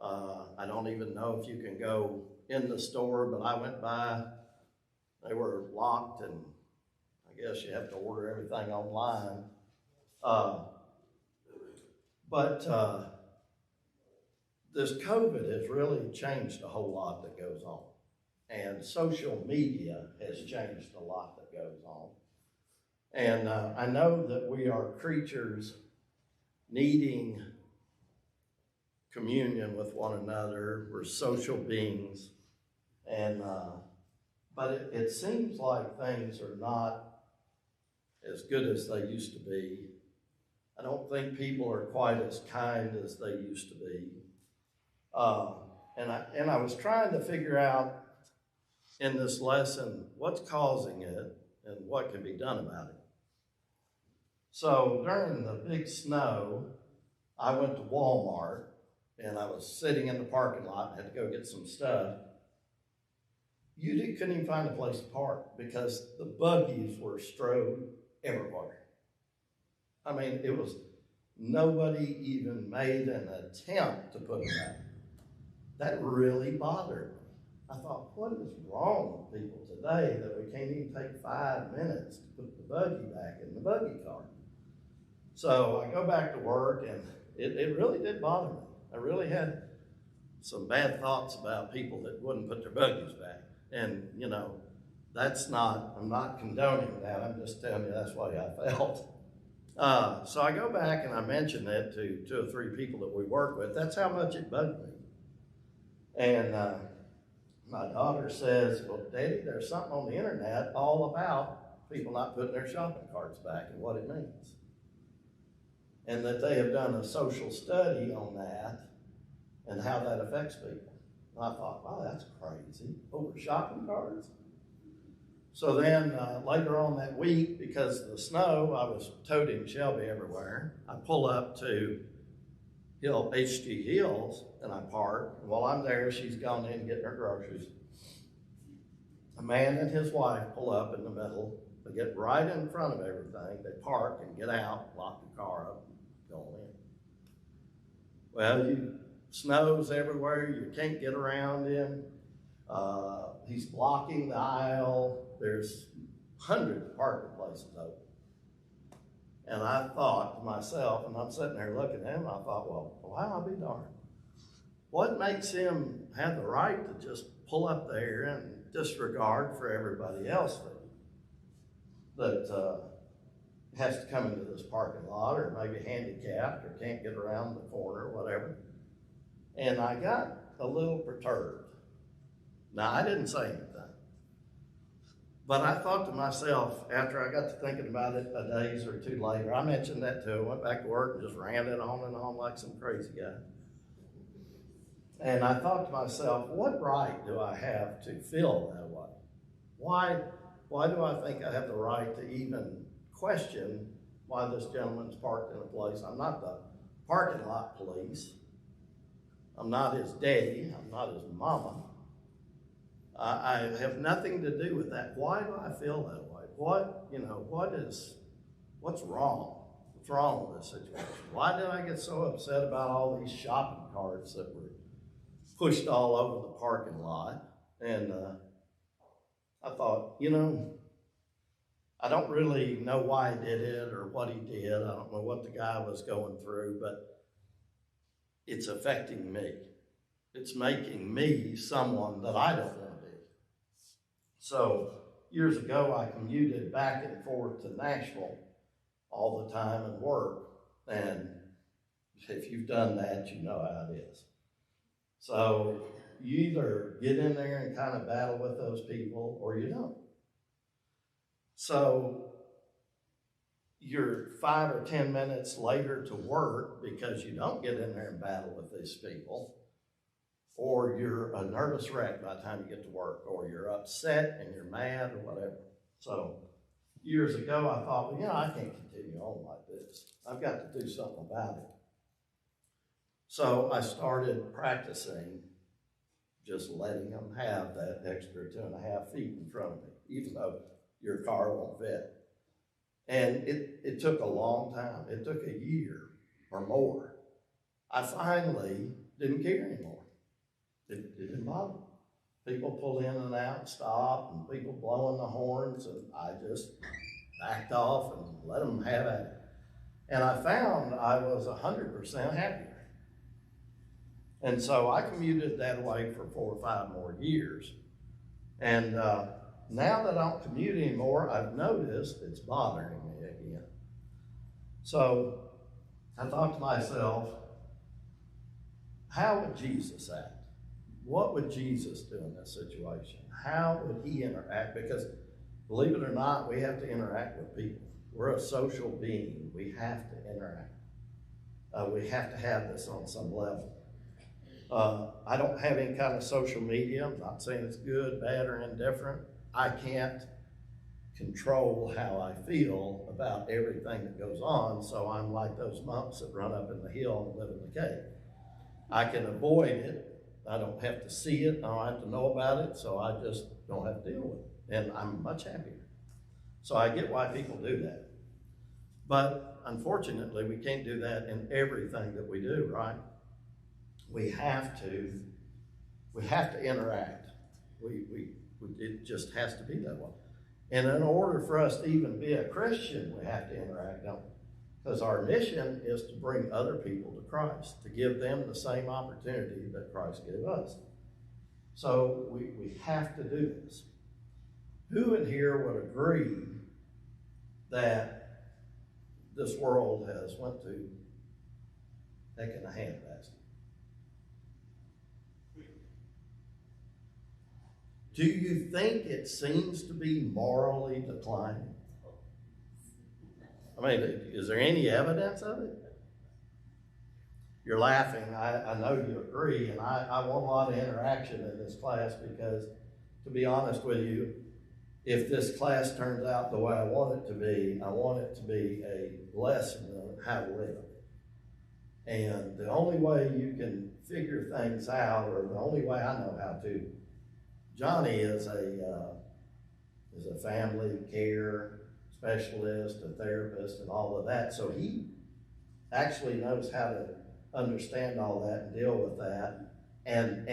I don't even know if you can go in the store, but I went by, they were locked, and I guess you have to order everything online. Uh, but this COVID has really changed a whole lot that goes on. And social media has changed a lot that goes on. And I know that we are creatures needing communion with one another. We're social beings. And but it seems like things are not as good as they used to be. I don't think people are quite as kind as they used to be. And I was trying to figure out in this lesson what's causing it and what can be done about it. So during the big snow, I went to Walmart and I was sitting in the parking lot and had to go get some stuff. You couldn't even find a place to park because the buggies were strode everywhere. I mean, it was, nobody even made an attempt to put them back. That really bothered me. I thought, what is wrong with people today that we can't even take 5 minutes to put the buggy back in the buggy car? So I go back to work, and it really did bother me. I really had some bad thoughts about people that wouldn't put their buggies back. And, you know, that's not, I'm not condoning that. I'm just telling you that's what I felt. So I go back and I mention it to 2 or 3 people that we work with. That's how much it bugged me. And my daughter says, well, Daddy, there's something on the internet all about people not putting their shopping carts back and what it means. And that they have done a social study on that and how that affects people. And I thought, wow, that's crazy. Over shopping carts? So then later on that week, because of the snow, I was toting Shelby everywhere. I pull up to H.G. Hills and I park. And while I'm there, she's gone in getting her groceries. A man and his wife pull up in the middle. They get right in front of everything. They park and get out, lock the car up, and go in. Well, snow's everywhere. You can't get around him. He's blocking the aisle. There's hundreds of parking places open. And I thought to myself, and I'm sitting there looking at him, I thought, well, I'll be darned. What makes him have the right to just pull up there and disregard for everybody else that has to come into this parking lot or maybe handicapped or can't get around the corner or whatever? And I got a little perturbed. Now, I didn't say anything. But I thought to myself, after I got to thinking about it a days or 2 later, I mentioned that to him, went back to work and just ran it on and on like some crazy guy. And I thought to myself, what right do I have to feel that way? Why do I think I have the right to even question why this gentleman's parked in a place? I'm not the parking lot police. I'm not his daddy. I'm not his mama. I have nothing to do with that. Why do I feel that way? What's wrong? What's wrong with this situation? Why did I get so upset about all these shopping carts that were pushed all over the parking lot? And I thought, I don't really know why he did it or what he did. I don't know what the guy was going through, but it's affecting me. It's making me someone that I don't want to be. So years ago, I commuted back and forth to Nashville all the time and work. And if you've done that, you know how it is. So you either get in there and kind of battle with those people or you don't. So you're 5 or 10 minutes later to work because you don't get in there and battle with these people, or you're a nervous wreck by the time you get to work, or you're upset and you're mad or whatever. So years ago, I thought, well, I can't continue on like this. I've got to do something about it. So I started practicing just letting them have that extra 2.5 feet in front of me, even though your car won't fit. And it took a long time. It took a year or more. I finally didn't care anymore. It didn't bother me. People pull in and out, stop, and people blowing the horns, and I just backed off and let them have at it. And I found I was 100% happier. And so I commuted that way for 4 or 5 more years. And now that I don't commute anymore, I've noticed it's bothering me again. So I thought to myself, how would Jesus act? What would Jesus do in this situation? How would he interact? Because believe it or not, we have to interact with people. We're a social being. We have to interact. We have to have this on some level. I don't have any kind of social media. I'm not saying it's good, bad, or indifferent. I can't control how I feel about everything that goes on, so I'm like those monks that run up in the hill and live in the cave. I can avoid it. I don't have to see it. I don't have to know about it, so I just don't have to deal with it. And I'm much happier. So I get why people do that. But unfortunately, we can't do that in everything that we do, right? We have to interact. It just has to be that way. And in order for us to even be a Christian, we have to interact, don't we? Because our mission is to bring other people to Christ, to give them the same opportunity that Christ gave us. So we have to do this. Who in here would agree that this world has went to taking a handbasket? Do you think it seems to be morally declining? I mean, is there any evidence of it? You're laughing. I know you agree, and I want a lot of interaction in this class because, to be honest with you, if this class turns out the way I want it to be, I want it to be a lesson on how to live. And the only way you can figure things out, or the only way I know how to, Johnny is a family care specialist, a therapist, and all of that. So he actually knows how to understand all that and deal with that. And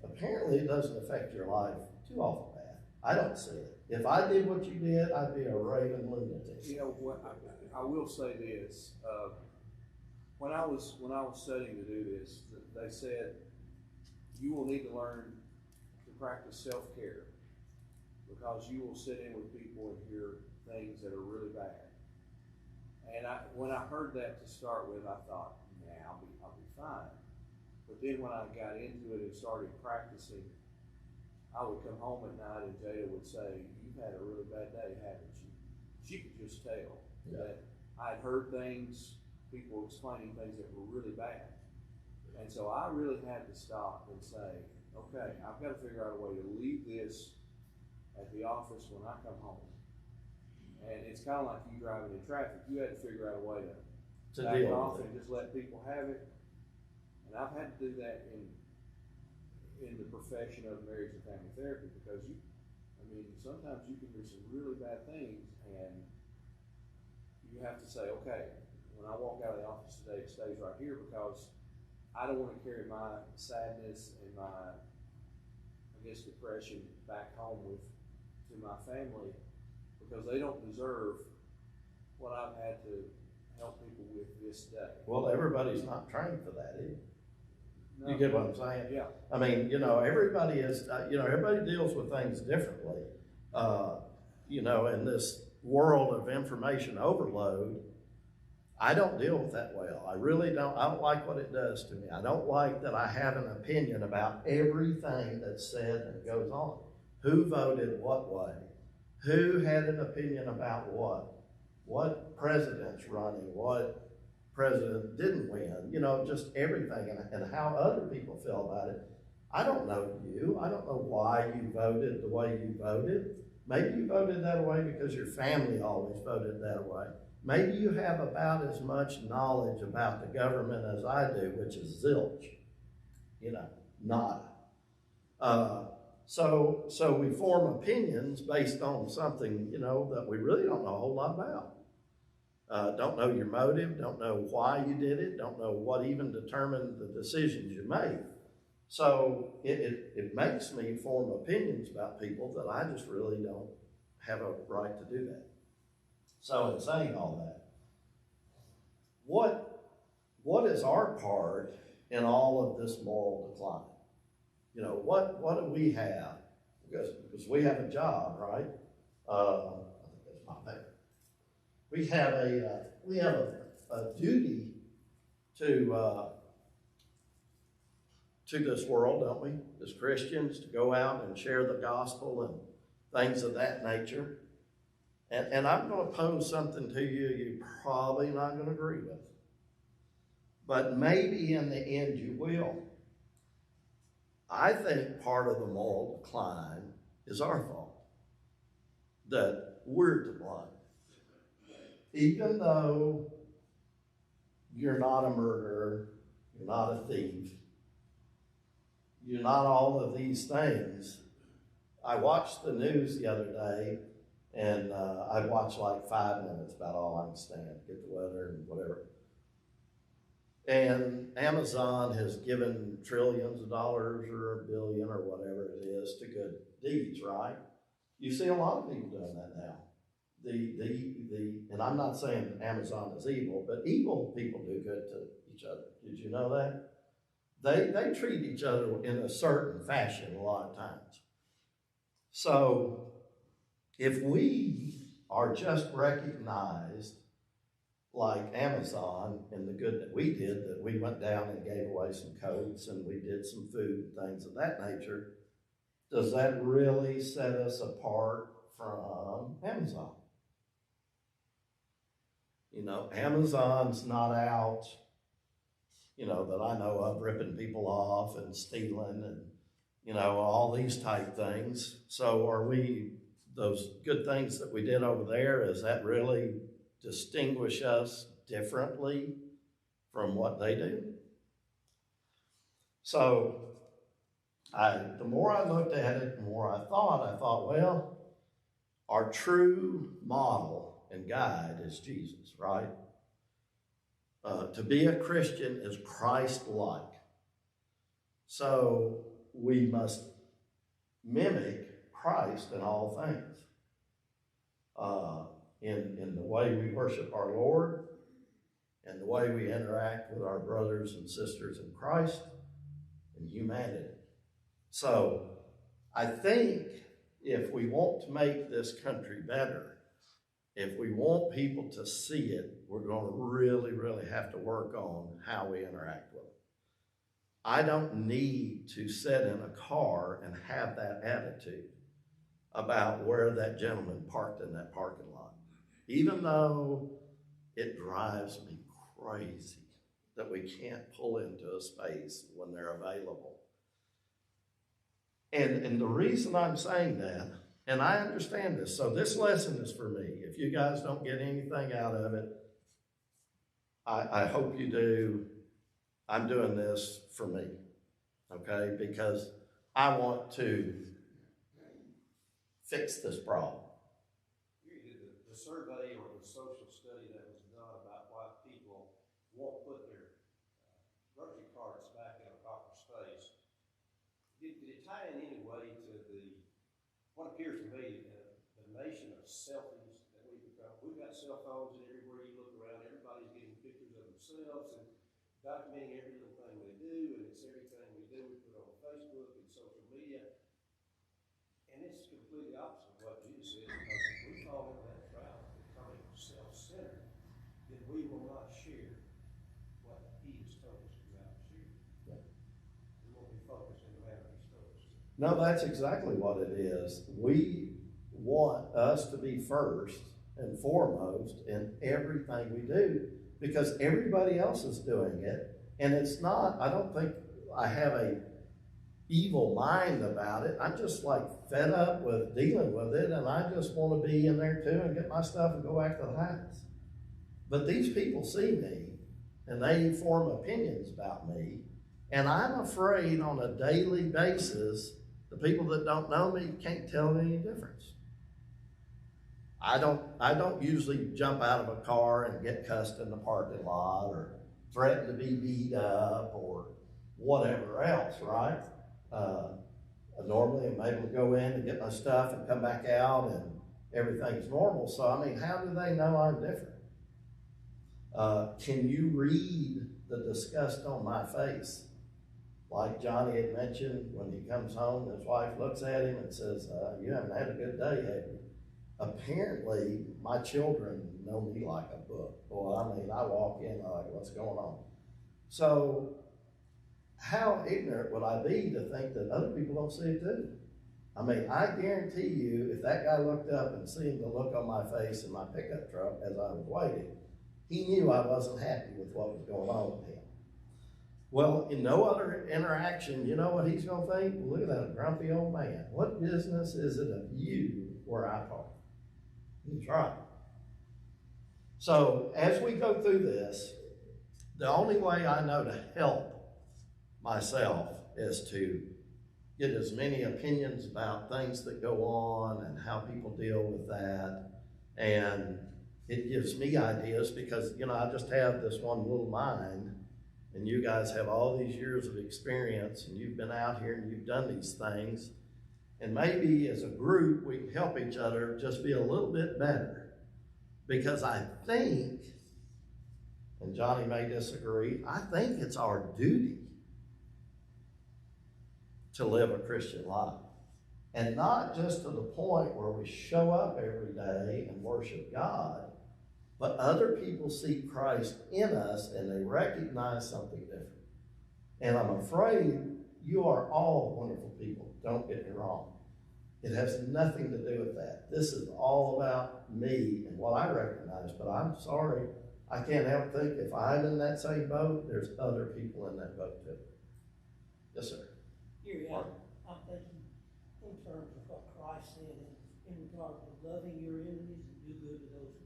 apparently it doesn't affect your life too awful bad. I don't see it. If I did what you did, I'd be a raving lunatic. You know what? I will say this. When I was studying to do this, they said you will need to learn to practice self-care because you will sit in with people and hear things that are really bad. And when I heard that to start with, I thought, yeah, I'll be fine. But then when I got into it and started practicing, I would come home at night and Jada would say, "You've had a really bad day, haven't you?" She could just tell that I'd heard things, people explaining things that were really bad. And so I really had to stop and say, okay, I've got to figure out a way to leave this at the office when I come home. And it's kind of like you driving in traffic. You had to figure out a way to back off and just let people have it. And I've had to do that in the profession of marriage and family therapy because sometimes you can do some really bad things and you have to say, okay, when I walk out of the office today, it stays right here because I don't want to carry my sadness and my, depression back home to my family because they don't deserve what I've had to help people with this day. Well, everybody's not trained for that either. No. You get what I'm saying? Yeah. I mean, everybody is, everybody deals with things differently. In this world of information overload, I don't deal with that well. I really don't. I don't like what it does to me. I don't like that I have an opinion about everything that's said and goes on. Who voted what way? Who had an opinion about what? What president's running? What president didn't win? Just everything and how other people feel about it. I don't know you. I don't know why you voted the way you voted. Maybe you voted that way because your family always voted that way. Maybe you have about as much knowledge about the government as I do, which is zilch. Nada. So we form opinions based on something, that we really don't know a whole lot don't know your motive, don't know why you did it, don't know what even determined the decisions you made. So it makes me form opinions about people that I just really don't have a right to do that. So in saying all that, what is our part in all of this moral decline? You know, what do we have? Because we have a job, right? I think that's my favorite. We have a duty to this world, don't we? As Christians, to go out and share the gospel and things of that nature. And I'm going to pose something to you you're probably not going to agree with. But maybe in the end you will. I think part of the moral decline is our fault. That we're to blame. Even though you're not a murderer, you're not a thief, you're not all of these things. I watched the news the other day, and I watched like 5 minutes, about all I can stand, get the weather and whatever. And Amazon has given trillions of dollars or $1 billion or whatever it is to good deeds, right? You see a lot of people doing that now. And I'm not saying Amazon is evil, but evil people do good to each other. Did you know that? They treat each other in a certain fashion a lot of times. So if we are just recognized like Amazon and the good that we did, that we went down and gave away some coats and we did some food and things of that nature, does that really set us apart from Amazon? You know, Amazon's not out, you know, that I know of, ripping people off and stealing and, you know, all these type things. So are we, those good things that we did over there, is that really distinguish us differently from what they do? So the more I looked at it, the more I thought, well, our true model and guide is Jesus, right? To be a Christian is Christ-like. So we must mimic Christ in all things. In the way we worship our Lord, and the way we interact with our brothers and sisters in Christ and humanity. So I think if we want to make this country better, if we want people to see it, we're going to really, really have to work on how we interact with them. I don't need to sit in a car and have that attitude about where that gentleman parked in that parking lot, even though it drives me crazy that we can't pull into a space when they're available. And the reason I'm saying that, and I understand this, so this lesson is for me. If you guys don't get anything out of it, I hope you do. I'm doing this for me, okay? Because I want to fix this problem. The survey or the social study that was done about why people won't put their grocery carts back in a proper space, did it tie in any way to what appears to be the nation of selfies that we've become? We've got cell phones, and everywhere you look around, everybody's getting pictures of themselves and documenting every little thing they do, and it's everything we do we put on Facebook and social media. And it's completely opposite of what Jesus said, because if we fall into that trap of becoming self-centered, then we will not share what He has told us to go out and share. Yeah. We won't be focused in the manner He's told us to. No, that's exactly what it is. We want us to be first and foremost in everything we do, because everybody else is doing it. And it's not, I don't think I have a evil mind about it. I'm just like fed up with dealing with it, and I just want to be in there too and get my stuff and go back to the house. But these people see me and they form opinions about me, and I'm afraid on a daily basis the people that don't know me can't tell any difference. I don't usually jump out of a car and get cussed in the parking lot or threaten to be beat up or whatever else, right? Normally I'm able to go in and get my stuff and come back out and everything's normal. So, I mean, how do they know I'm different? Can you read the disgust on my face? Like Johnny had mentioned, when he comes home, his wife looks at him and says, you haven't had a good day, have you? Apparently, my children know me like a book. Boy, I mean, I walk in like, what's going on? So, how ignorant would I be to think that other people don't see it too? I mean, I guarantee you, if that guy looked up and seen the look on my face in my pickup truck as I was waiting, he knew I wasn't happy with what was going on with him. Well, in no other interaction, you know what he's going to think? Well, look at that grumpy old man. What business is it of you where I park? He's right. So as we go through this, the only way I know to help myself is to get as many opinions about things that go on and how people deal with that. And it gives me ideas because, you know, I just have this one little mind, and you guys have all these years of experience, and you've been out here and you've done these things. And maybe as a group, we can help each other just be a little bit better. Because I think, and Johnny may disagree, I think it's our duty to live a Christian life. And not just to the point where we show up every day and worship God, but other people see Christ in us and they recognize something different. And I'm afraid you are all wonderful people, don't get me wrong. It has nothing to do with that. This is all about me and what I recognize, but I'm sorry, I can't help think if I'm in that same boat, there's other people in that boat too. Yes, sir. Here, yeah, I'm thinking in terms of what Christ said in regard to loving your enemies and do good to those who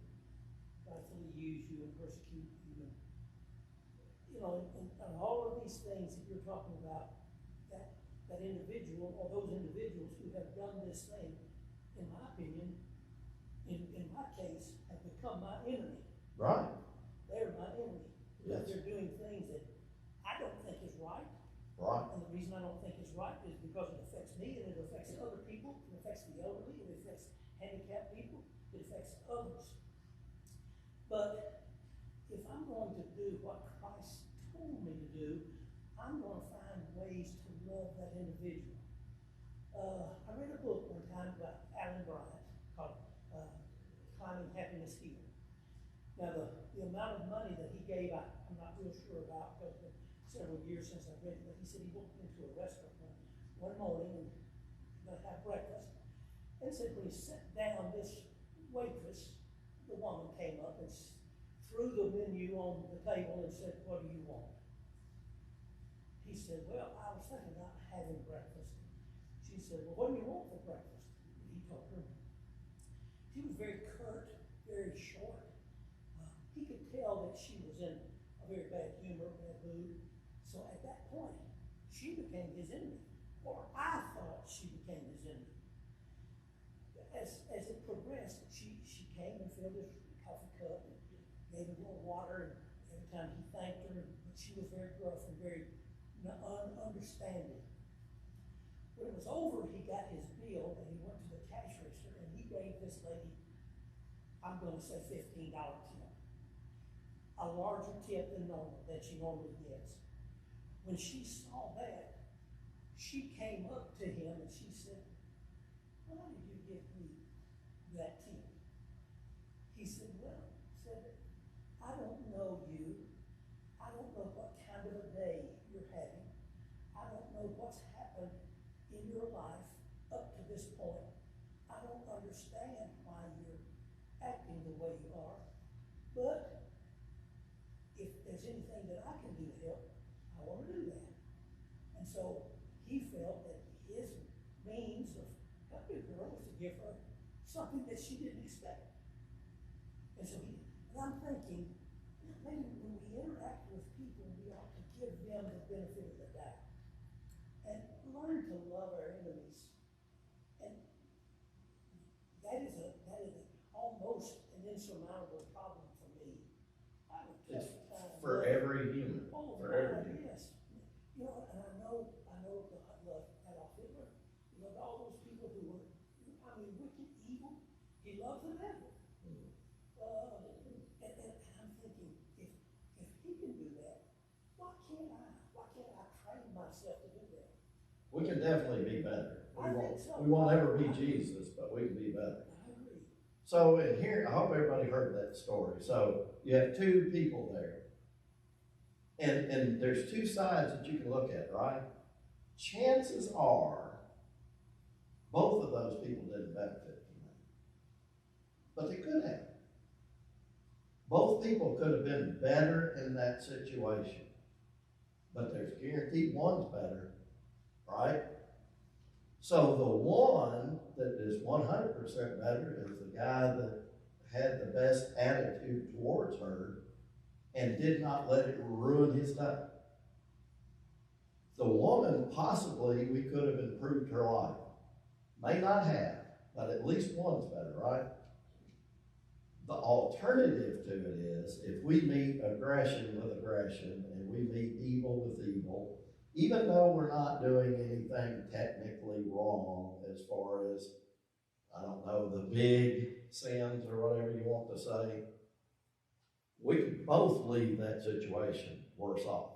rightfully use you and persecute you. And, you know, and all of these things that you're talking about, that individual or those individuals who have done this thing, in my opinion, in my case, have become my enemy. Right. They're my enemy. Because Yes. they're doing things that I don't think is right. Right. And the reason I don't think it's right is because it affects me and it affects other people. It affects the elderly. It affects handicapped people. It affects others. But if I'm going to do what Christ told me to do, I'm going to find ways to love that individual. I read a book one time about Alan Bryant called Climbing Happiness Hill. Now, the amount of money that he gave, I'm not real sure about because it's been several years since I've read it, but he said he walked into a restaurant one morning and going to have breakfast, and said when he sat down, this waitress, the woman, came up and threw the menu on the table and said, "What do you want?" He said, "Well, I was thinking about having breakfast." She said, "Well, what do you want for breakfast?" He told her. She was very curt, very short. He could tell that she was in a very bad humor, bad mood. So at that point, she became his enemy, or I thought she became his enemy. As it progressed, she came and filled his coffee cup and gave him a little water, and every time he thanked her, but she was very gruff and very understanding. When it was over, he got his bill and he went to the cash register and he gave this lady, I'm going to say $15 tip. A larger tip than she normally gets. When she saw that, she came up to him and she said, "Why did you give me that tip?" He said, "Well," "I don't know you. I don't know what kind of a day you're having. I don't know what's happened in your life up to this point. I don't understand why you're acting the way you are. But if there's anything that I can do to help, I want to do that." And so he felt that his means of helping her was to give her something that she didn't expect. And so and I'm thinking, maybe when we interact with people, we ought to give them the benefit of the doubt and learn to love our enemies. And that is insurmountable problem for me. I have a It's tough time. for every human, Oh, for God, every human. yes. You know, and I know God loved Adolf Hitler. He loved all those people who were, wicked, evil. He loved them ever. And I'm thinking, if he can do that, why can't I? Why can't I train myself to do that? We can definitely be better. I think so. We won't ever be Jesus, but we can be better. I agree. So in here, I hope everybody heard that story. So you have two people there. And there's two sides that you can look at, right? Chances are both of those people didn't benefit from that. But they could have. Both people could have been better in that situation. But there's guaranteed one's better, right? So the one that is 100% better is the guy that had the best attitude towards her and did not let it ruin his day. The woman, possibly, we could have improved her life. May not have, but at least one's better, right? The alternative to it is, if we meet aggression with aggression and we meet evil with evil, even though we're not doing anything technically wrong as far as, I don't know, the big sins or whatever you want to say, we could both leave that situation worse off.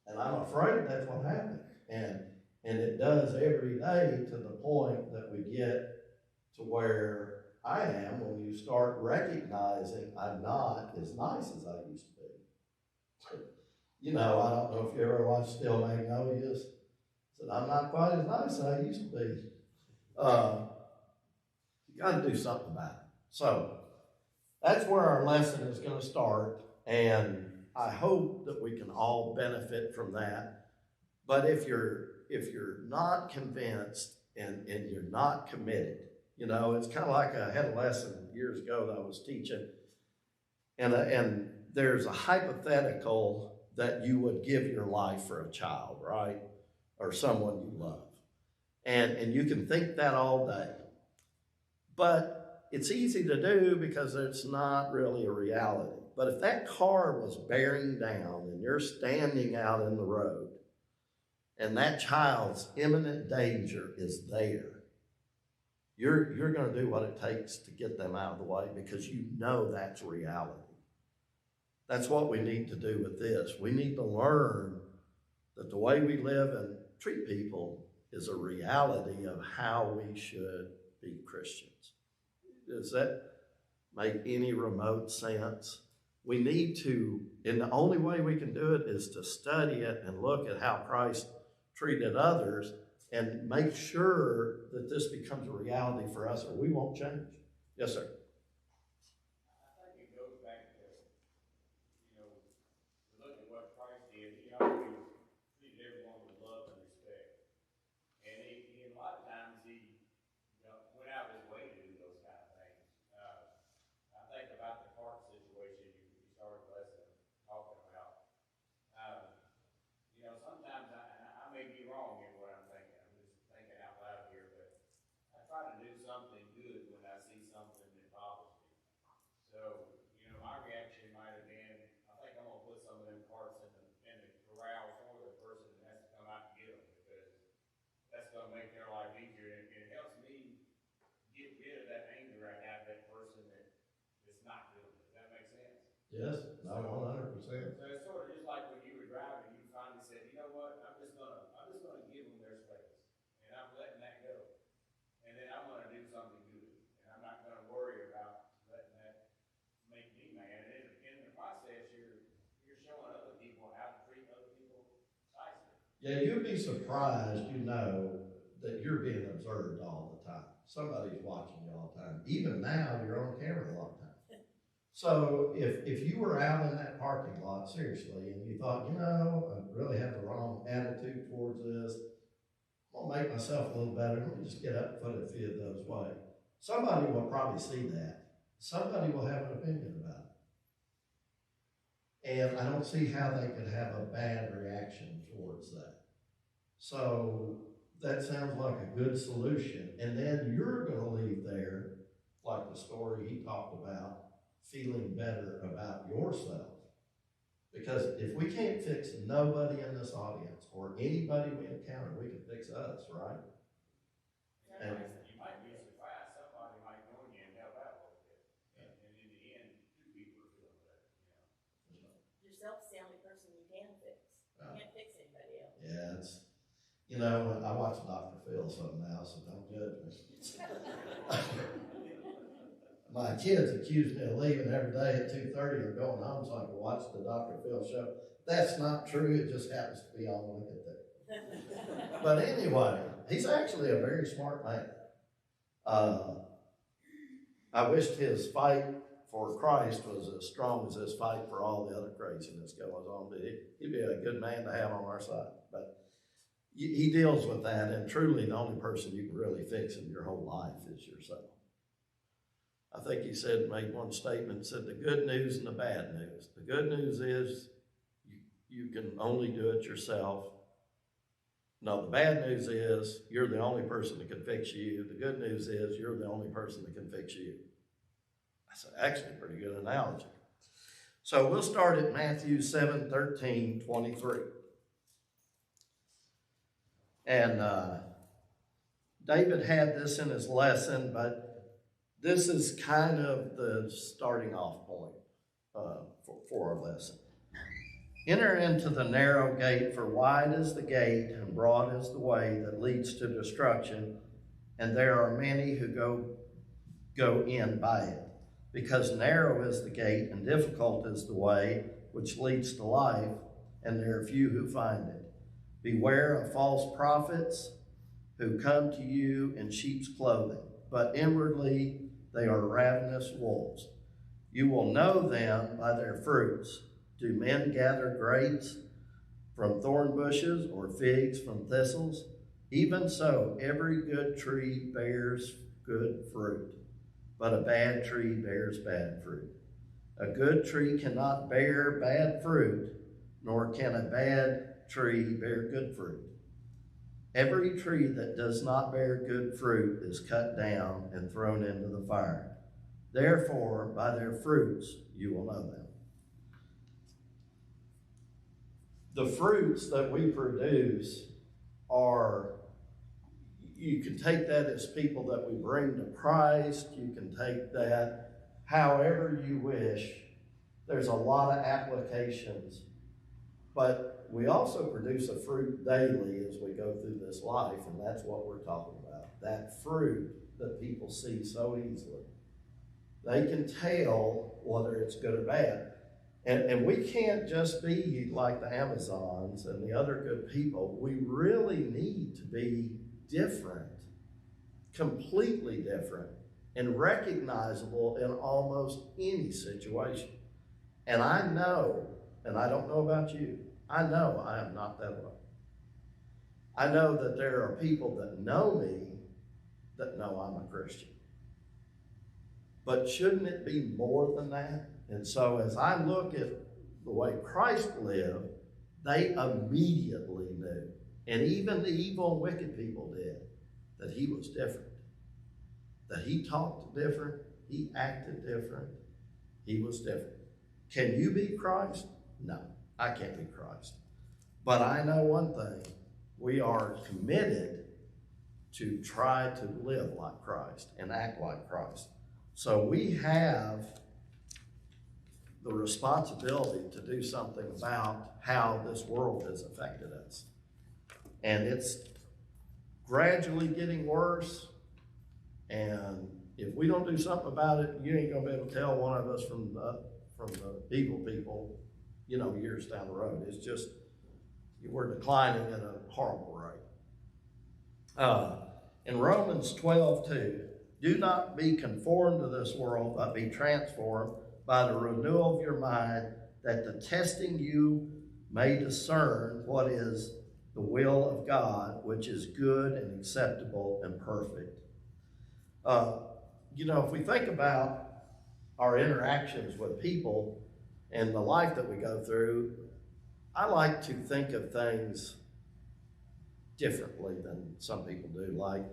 And I'm afraid that's what happens. And it does every day, to the point that we get to where I am when you start recognizing I'm not as nice as I used to be. You know, I don't know if you ever watched Steel Magnolias. Said, I'm not quite as nice as I used to be. You got to do something about it. So that's where our lesson is going to start, and I hope that we can all benefit from that. But if you're not convinced and you're not committed, you know, it's kind of like I had a lesson years ago that I was teaching, and there's a hypothetical that you would give your life for a child, right? Or someone you love. And you can think that all day. But it's easy to do because it's not really a reality. But if that car was bearing down and you're standing out in the road and that child's imminent danger is there, you're going to do what it takes to get them out of the way because you know that's reality. That's what we need to do with this. We need to learn that the way we live and treat people is a reality of how we should be Christians. Does that make any remote sense? We need to, and the only way we can do it is to study it and look at how Christ treated others and make sure that this becomes a reality for us or we won't change. Yes, sir. I think it goes back to, look at what Christ did. He always treated everyone with love and respect. And he a lot of times, went out of his way to do those kind of things. I think about the cart situation you started the lesson talking about. Sometimes, I may be wrong in what I'm thinking. I'm just thinking out loud here, but I try to do something good when I see something that bothers me. So, my reaction might have been, I think I'm gonna put some of them carts in the corral for the person that has to come out and get them, because that's gonna make their life easier, and it helps me get rid of that anger I have that person that's not doing it. Does that make sense? Yes, no, 100%. So it's sort of just like when you were driving, you finally said, you know what, I'm just gonna give them their space, and I'm letting that go, and then I'm gonna do something good, and I'm not gonna worry about letting that make me mad. And in the process, you're showing other people how to treat other people nicely. Yeah, you'd be surprised, that you're being observed all the time. Somebody's watching you all the time. Even now, you're on camera a lot of times. So if you were out in that parking lot, seriously, and you thought, I really have the wrong attitude towards this, I'm gonna make myself a little better, let me just get up and put it a few of those way. Somebody will probably see that. Somebody will have an opinion about it. And I don't see how they could have a bad reaction towards that. So that sounds like a good solution. And then you're gonna leave there like the story he talked about, feeling better about yourself. Because if we can't fix nobody in this audience or anybody we encounter, we can fix us, right? And You might be surprised, somebody might join you and help out a little bit. And in the end, two people are feeling better, you know. Yourself's the only person you can fix. You can't fix anybody else. yeah, it's, you know, I watch Dr. Phil some now, so don't judge me. My kids accuse me of leaving every day at 2:30 or going home so I can watch the Dr. Phil show. That's not true. It just happens to be on when I get there. But anyway, he's actually a very smart man. I wished his fight for Christ was as strong as his fight for all the other craziness goes on. He'd be a good man to have on our side. But he deals with that, and truly the only person you can really fix in your whole life is yourself. I think he made one statement, said the good news and the bad news. The good news is you can only do it yourself. No, the bad news is you're the only person that can fix you. The good news is you're the only person that can fix you. That's actually a pretty good analogy. So we'll start at Matthew 7:13-23. And David had this in his lesson, but this is kind of the starting off point for our lesson. Enter into the narrow gate, for wide is the gate and broad is the way that leads to destruction, and there are many who go in by it. Because narrow is the gate and difficult is the way which leads to life, and there are few who find it. Beware of false prophets who come to you in sheep's clothing, but inwardly they are ravenous wolves. You will know them by their fruits. Do men gather grapes from thorn bushes or figs from thistles? Even so, every good tree bears good fruit, but a bad tree bears bad fruit. A good tree cannot bear bad fruit, nor can a bad tree bear good fruit. Every tree that does not bear good fruit is cut down and thrown into the fire. Therefore, by their fruits you will know them. The fruits that we produce are, you can take that as people that we bring to Christ. You can take that however you wish. There's a lot of applications. But we also produce a fruit daily as we go through this life, and that's what we're talking about. That fruit that people see so easily. They can tell whether it's good or bad. And we can't just be like the Amazons and the other good people. We really need to be different, completely different, and recognizable in almost any situation. And I know, and I don't know about you, I know I am not that way. I know that there are people that know me that know I'm a Christian. But shouldn't it be more than that? And so as I look at the way Christ lived, they immediately knew, and even the evil and wicked people did, that he was different. That he talked different, he acted different, he was different. Can you be Christ? No, I can't be Christ. But I know one thing, we are committed to try to live like Christ and act like Christ. So we have the responsibility to do something about how this world has affected us. And it's gradually getting worse. And if we don't do something about it, you ain't gonna be able to tell one of us from the evil people, years down the road. It's just, we're declining at a horrible rate. In Romans 12:2, do not be conformed to this world, but be transformed by the renewal of your mind, that the testing you may discern what is the will of God, which is good and acceptable and perfect. If we think about our interactions with people and the life that we go through, I like to think of things differently than some people do. Like,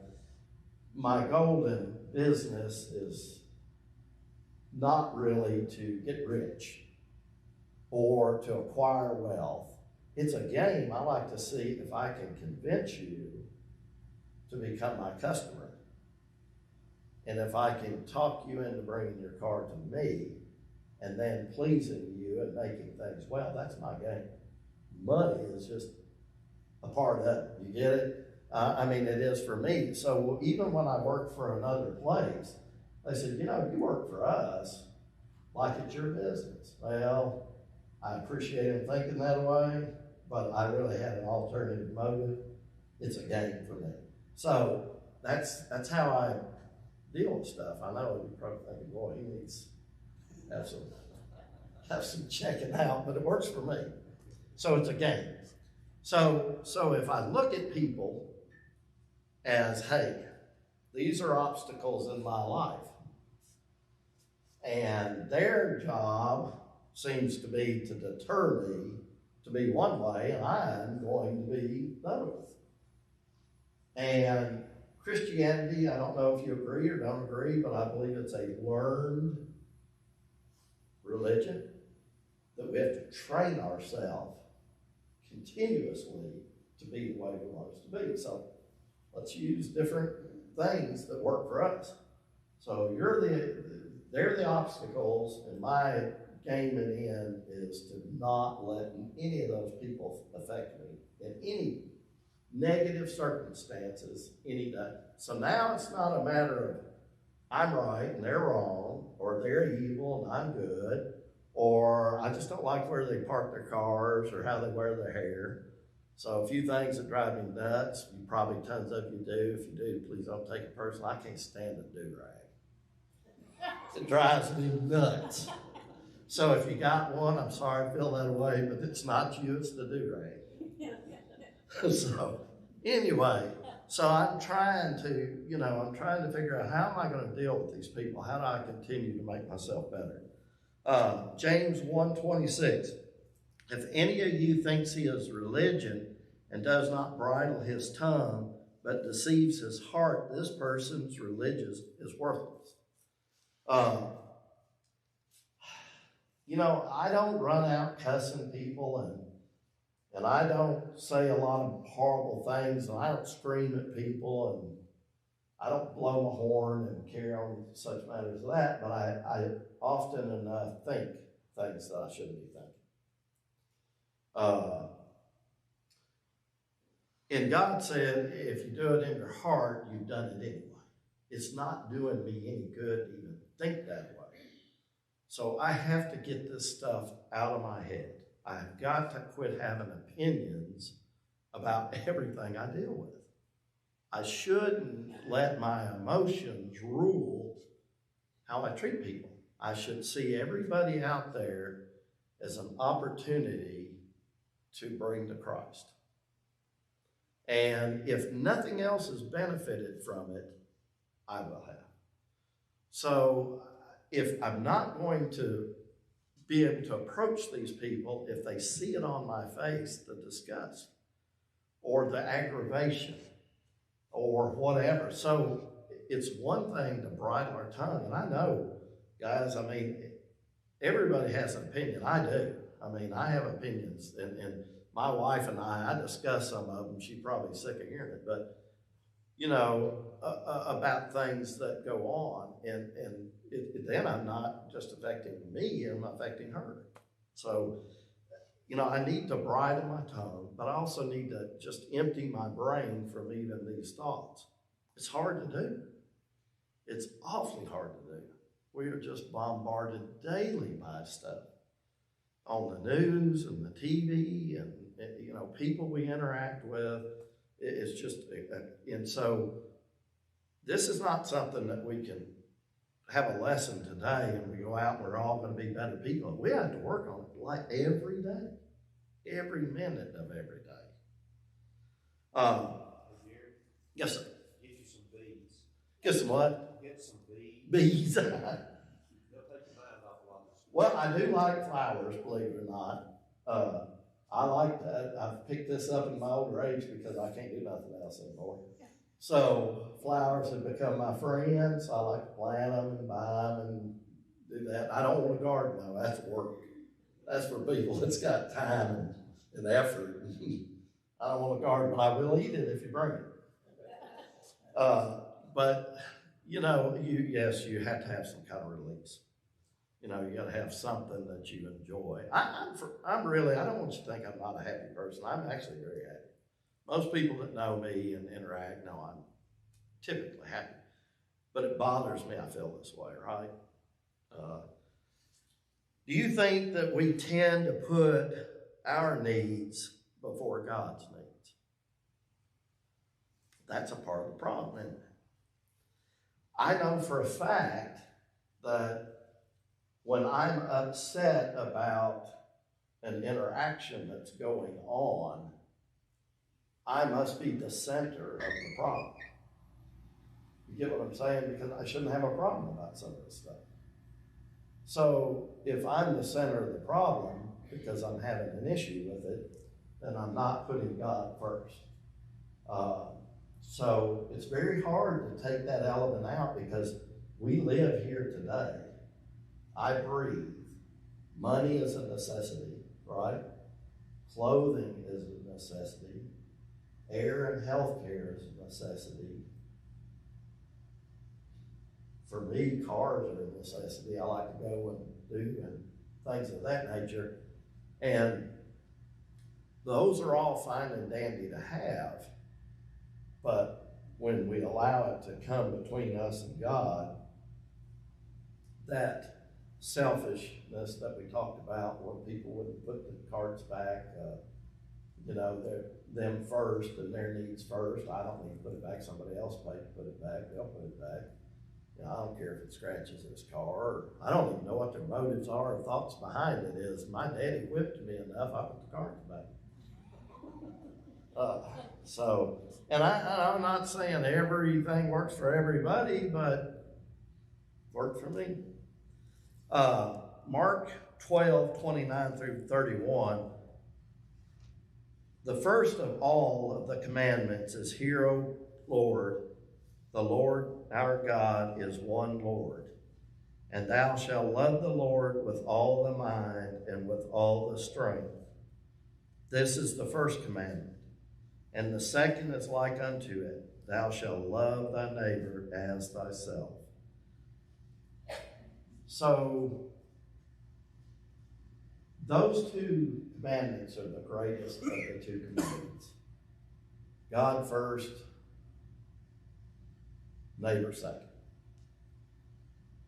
my goal in business is not really to get rich or to acquire wealth. It's a game. I like to see if I can convince you to become my customer. And if I can talk you into bringing your car to me and then pleasing you and making things well, that's my game. Money is just a part of it. You get it? I mean, it is for me. So even when I worked for another place, they said, you know, you work for us like it's your business. Well, I appreciate them thinking that way, but I really had an alternative motive. It's a game for me. So that's how I deal with stuff. I know you're probably thinking, boy, he needs to have some checking out, but it works for me. So it's a game. So if I look at people as, hey, these are obstacles in my life, and their job seems to be to deter me to be one way, and I'm going to be the other way. And Christianity, I don't know if you agree or don't agree, but I believe it's a learned religion that we have to train ourselves continuously to be the way we want us to be. So let's use different things that work for us. So they're the obstacles, and my game in the end is to not let any of those people affect me in any negative circumstances any day. So now it's not a matter of I'm right and they're wrong, or they're evil and I'm good, or I just don't like where they park their cars or how they wear their hair. So a few things that drive me nuts, you probably tons of you do. If you do, please don't take it personal. I can't stand a do-rag. It drives me nuts. So if you got one, I'm sorry I feel that way, but it's not you, it's the do-rag. So anyway, so I'm trying to figure out how am I going to deal with these people? How do I continue to make myself better? James 1:26, if any of you thinks he is religion and does not bridle his tongue, but deceives his heart, this person's religion is worthless. I don't run out cussing people, and I don't say a lot of horrible things, and I don't scream at people, and I don't blow my horn and carry on such matters as that, but I often enough think things that I shouldn't be thinking. And God said, if you do it in your heart, you've done it anyway. It's not doing me any good to even think that way. So I have to get this stuff out of my head. I've got to quit having opinions about everything I deal with. I shouldn't let my emotions rule how I treat people. I should see everybody out there as an opportunity to bring to Christ. And if nothing else has benefited from it, I will have. So if I'm not going to be able to approach these people, if they see it on my face, the disgust or the aggravation or whatever. So it's one thing to bridle our tongue. And I know, guys, everybody has an opinion. I do. I have opinions. And my wife and I discuss some of them. She's probably sick of hearing it. But, about things that go on. And then I'm not just affecting me, I'm affecting her. So, I need to bridle my tongue, but I also need to just empty my brain from even these thoughts. It's hard to do. It's awfully hard to do. We are just bombarded daily by stuff on the news and the TV and people we interact with. It's just, and so this is not something that we can have a lesson today and we go out and we're all going to be better people. We have to work on it like every day, every minute of every day. Yes, sir. Get you some bees. Get some what? Get some bees. Bees. They'll take your mind off a lot of this. Well, I do like flowers, believe it or not. I like that. I've picked this up in my older age because I can't do nothing else anymore. So flowers have become my friends. I like to plant them and buy them and do that. I don't want to garden though, that's work. That's for people that's got time and effort. I don't want to garden, but I will eat it if you bring it. But, you know, yes, you have to have some kind of release. You know, you got to have something that you enjoy. I'm really, I don't want you to think I'm not a happy person. I'm actually very happy. Most people that know me and interact know I'm typically happy. But it bothers me I feel this way, right? Do you think that we tend to put our needs before God's needs? That's a part of the problem, isn't it? I know for a fact that when I'm upset about an interaction that's going on, I must be the center of the problem. You get what I'm saying? Because I shouldn't have a problem about some of this stuff. So if I'm the center of the problem because I'm having an issue with it, then I'm not putting God first. So it's very hard to take that element out because we live here today. I breathe. Money is a necessity, right? Clothing is a necessity. Air and health care is a necessity. For me, cars are a necessity. I like to go and do and things of that nature. And those are all fine and dandy to have. But when we allow it to come between us and God, that selfishness that we talked about, when people wouldn't put the carts back, you know, them first and their needs first. I don't need to put it back. Somebody else paid to put it back. They'll put it back. You know, I don't care if it scratches his car. Or I don't even know what their motives are or thoughts behind it is. My daddy whipped me enough, I put the carts back. And I'm not saying everything works for everybody, but worked for me. Mark 12:29 through 31. The first of all of the commandments is, Hear, O Lord, the Lord our God is one Lord, and thou shalt love the Lord with all the mind and with all the strength. This is the first commandment. And the second is like unto it, thou shalt love thy neighbor as thyself. So, those two commandments are the greatest of the two commandments. God first, neighbor second.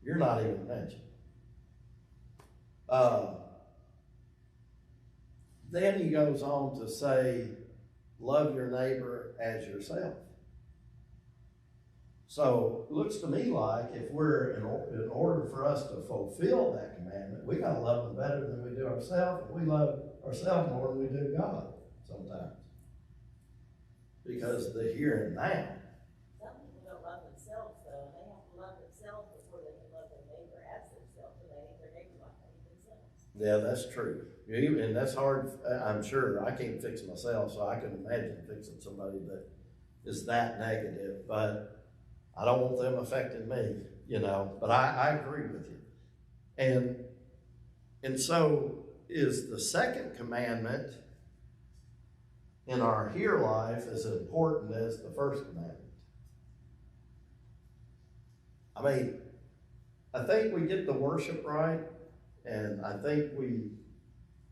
You're not even mentioned. Then he goes on to say, love your neighbor as yourself. So it looks to me like if we're, in order for us to fulfill that commandment, we got to love them better than we do ourselves, and we love ourselves more than we do God sometimes. Because the here and now. Some people don't love themselves, though. They have to love themselves before they can love their neighbor as themselves, and they hate their neighbor like they hate themselves. Yeah, that's true. And that's hard, I'm sure. I can't fix myself, so I can imagine fixing somebody that is that negative. But I don't want them affecting me, you know. But I agree with you. And so is the second commandment in our here life as important as the first commandment. I mean, I think we get the worship right, and I think we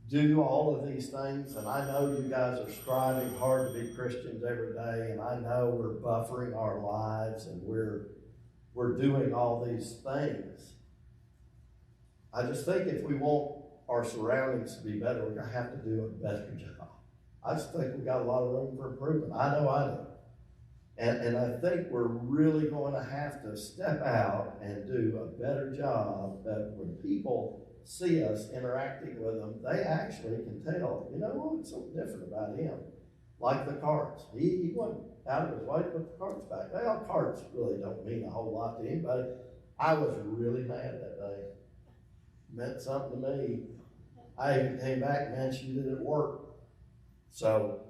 do all of these things, and I know you guys are striving hard to be Christians every day, and I know we're buffering our lives, and we're doing all these things. I just think if we want our surroundings to be better, we're going to have to do a better job. I just think we've got a lot of room for improvement. I know I do. And I think we're really going to have to step out and do a better job that when people see us interacting with them, they actually can tell, you know what, something different about him. Like the carts. He went out of his way to put the carts back. Well, carts really don't mean a whole lot to anybody. I was really mad that day. Meant something to me. I even came back and mentioned it at work. So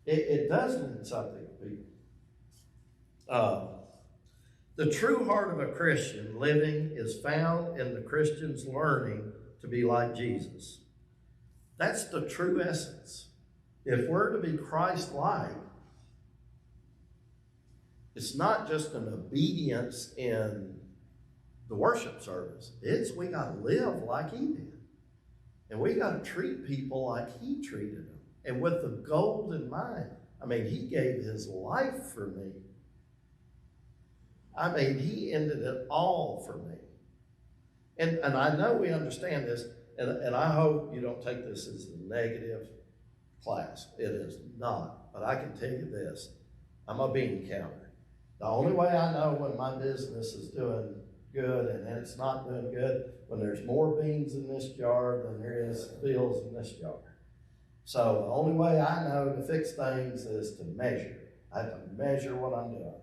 it does mean something to people. The true heart of a Christian living is found in the Christian's learning to be like Jesus. That's the true essence. If we're to be Christ-like, it's not just an obedience in the worship service. It's we got to live like he did. And we got to treat people like he treated them. And with the goal in mind. I mean, he gave his life for me. I mean, he ended it all for me. And I know we understand this, and I hope you don't take this as a negative class. It is not. But I can tell you this. I'm a bean counter. The only way I know when my business is doing good and it's not doing good, when there's more beans in this jar than there is bills in this jar. So the only way I know to fix things is to measure. I have to measure what I'm doing.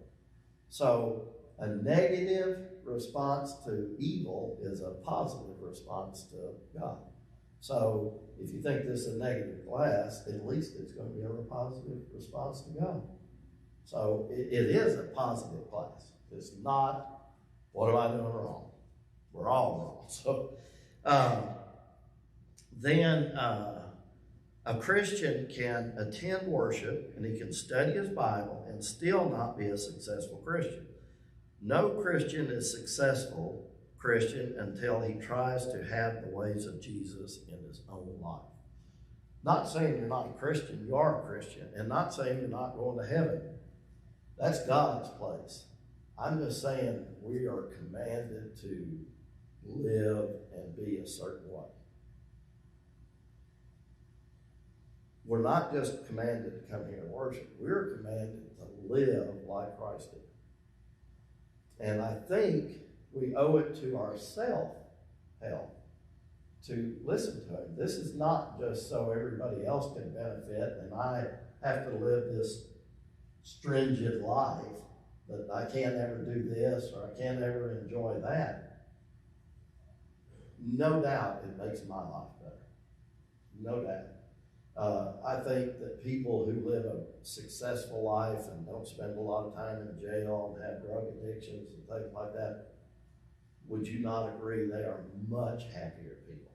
So a negative response to evil is a positive response to God. So if you think this is a negative class, at least it's going to be a positive response to God. So it is a positive class. It's not, what am I doing wrong? We're all wrong. So then a Christian can attend worship and he can study his Bible and still not be a successful Christian. No Christian is successful Christian until he tries to have the ways of Jesus in his own life. Not saying you're not a Christian, you are a Christian, and not saying you're not going to heaven. That's God's place. I'm just saying we are commanded to live and be a certain way. We're not just commanded to come here and worship. We're commanded to live like Christ did. And I think we owe it to ourselves, to listen to him. This is not just so everybody else can benefit and I have to live this stringent life that I can't ever do this or I can't ever enjoy that. No doubt it makes my life better. No doubt. I think that people who live a successful life and don't spend a lot of time in jail and have drug addictions and things like that, would you not agree they are much happier people?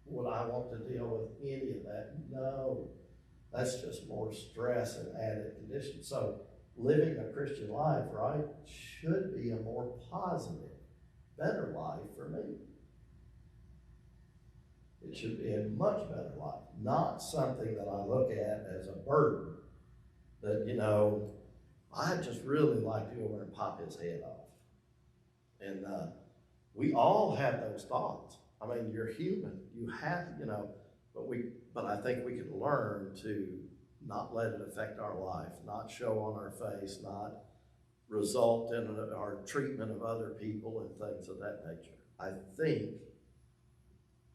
Would I want to deal with any of that? No. That's just more stress and added conditions. So living a Christian life, right, should be a more positive, better life for me. It should be a much better life, not something that I look at as a burden that, you know, I just really like to go over and pop his head off. And we all have those thoughts. I mean, you're human. You have, you know, but I think we can learn to not let it affect our life, not show on our face, not result in our treatment of other people and things of that nature. I think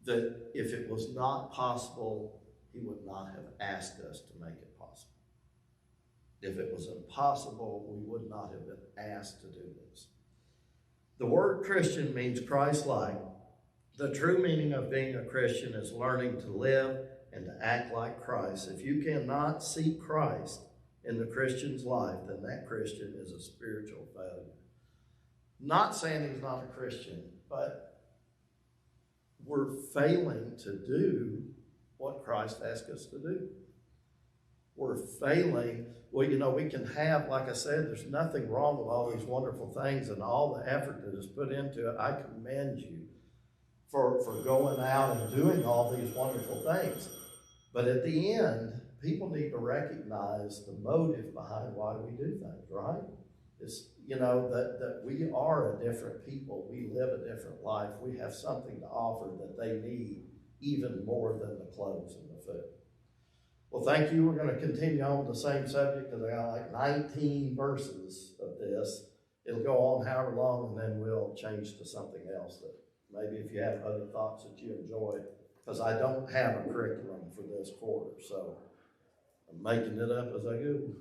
that if it was not possible, he would not have asked us to make it possible. If it was impossible, we would not have been asked to do this. The word Christian means Christ-like. The true meaning of being a Christian is learning to live and to act like Christ. If you cannot see Christ in the Christian's life, then that Christian is a spiritual failure. Not saying he's not a Christian, but we're failing to do what Christ asked us to do. We're failing. Well, you know, we can have, like I said, there's nothing wrong with all these wonderful things and all the effort that is put into it. I commend you for going out and doing all these wonderful things. But at the end, people need to recognize the motive behind why we do things, right? It's, you know, that we are a different people. We live a different life. We have something to offer that they need even more than the clothes and the food. Well, thank you. We're going to continue on with the same subject because I got like 19 verses of this. It'll go on however long, and then we'll change to something else that maybe if you have other thoughts that you enjoy, because I don't have a curriculum for this quarter, so I'm making it up as I go.